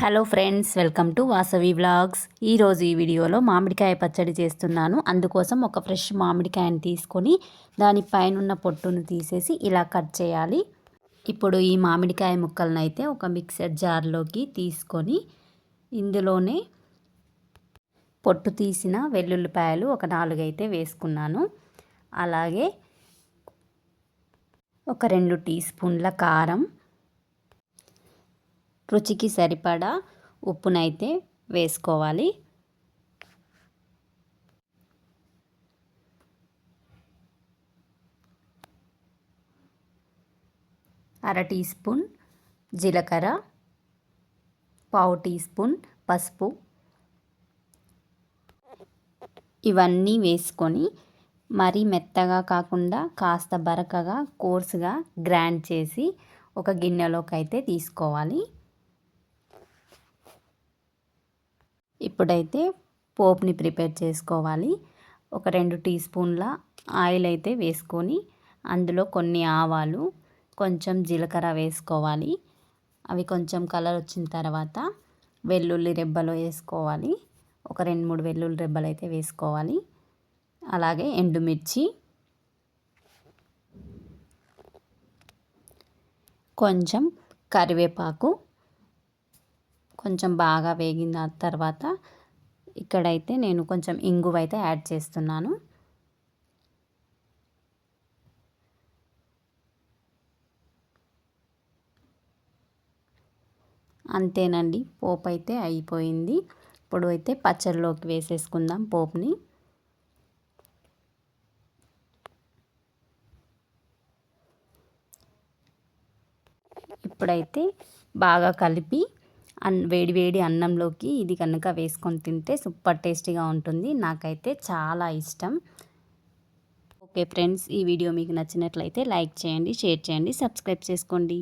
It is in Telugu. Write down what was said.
Hello friends, welcome to Vasavi vlogs. ఈరోజు ఈ వీడియోలో మామిడికాయ పచ్చడి చేస్తున్నాను. అందుకోసం ఒక ఫ్రెష్ మామిడికాయని తీసుకొని దానిపైన ఉన్న పొట్టును తీసేసి ఇలా కట్ చేయాలి. ఇప్పుడు ఈ మామిడికాయ ముక్కలను అయితే ఒక మిక్సర్ జార్లోకి తీసుకొని ఇందులోనే పొట్టు తీసిన వెల్లుల్లిపాయలు ఒక 4 అయితే వేసుకున్నాను. అలాగే ఒక 2 టీ స్పూన్ల కారం, రుచికి సరిపడా ఉప్పునైతే వేసుకోవాలి. అర టీ స్పూన్ జీలకర్ర, పావు టీ స్పూన్ పసుపు, ఇవన్నీ వేసుకొని మరీ మెత్తగా కాకుండా కాస్త బరకగా కోర్సుగా గ్రైండ్ చేసి ఒక గిన్నెలోకి అయితే తీసుకోవాలి. ఇప్పుడైతే పోపుని ప్రిపేర్ చేసుకోవాలి. ఒక 2 టీ స్పూన్ల ఆయిల్ అయితే వేసుకొని అందులో కొన్ని ఆవాలు, కొంచెం జీలకర్ర వేసుకోవాలి. అవి కొంచెం కలర్ వచ్చిన తర్వాత వెల్లుల్లి రెబ్బలు వేసుకోవాలి. ఒక 2-3 వెల్లుల్లి రెబ్బలు అయితే వేసుకోవాలి. అలాగే ఎండుమిర్చి, కొంచెం కరివేపాకు, కొంచెం బాగా వేగిన తర్వాత ఇక్కడైతే నేను కొంచెం ఇంగువ అయితే యాడ్ చేస్తున్నాను. అంతేనండి, పోపు అయితే అయిపోయింది. ఇప్పుడు అయితే పచ్చడిలోకి వేసేసుకుందాం పోపుని. ఇప్పుడైతే బాగా కలిపి వేడి వేడి అన్నంలోకి ఇది కనుక వేసుకొని తింటే సూపర్ టేస్టీగా ఉంటుంది. నాకైతే చాలా ఇష్టం. ఓకే ఫ్రెండ్స్, ఈ వీడియో మీకు నచ్చినట్లయితే లైక్ చేయండి, షేర్ చేయండి, సబ్స్క్రైబ్ చేసుకోండి.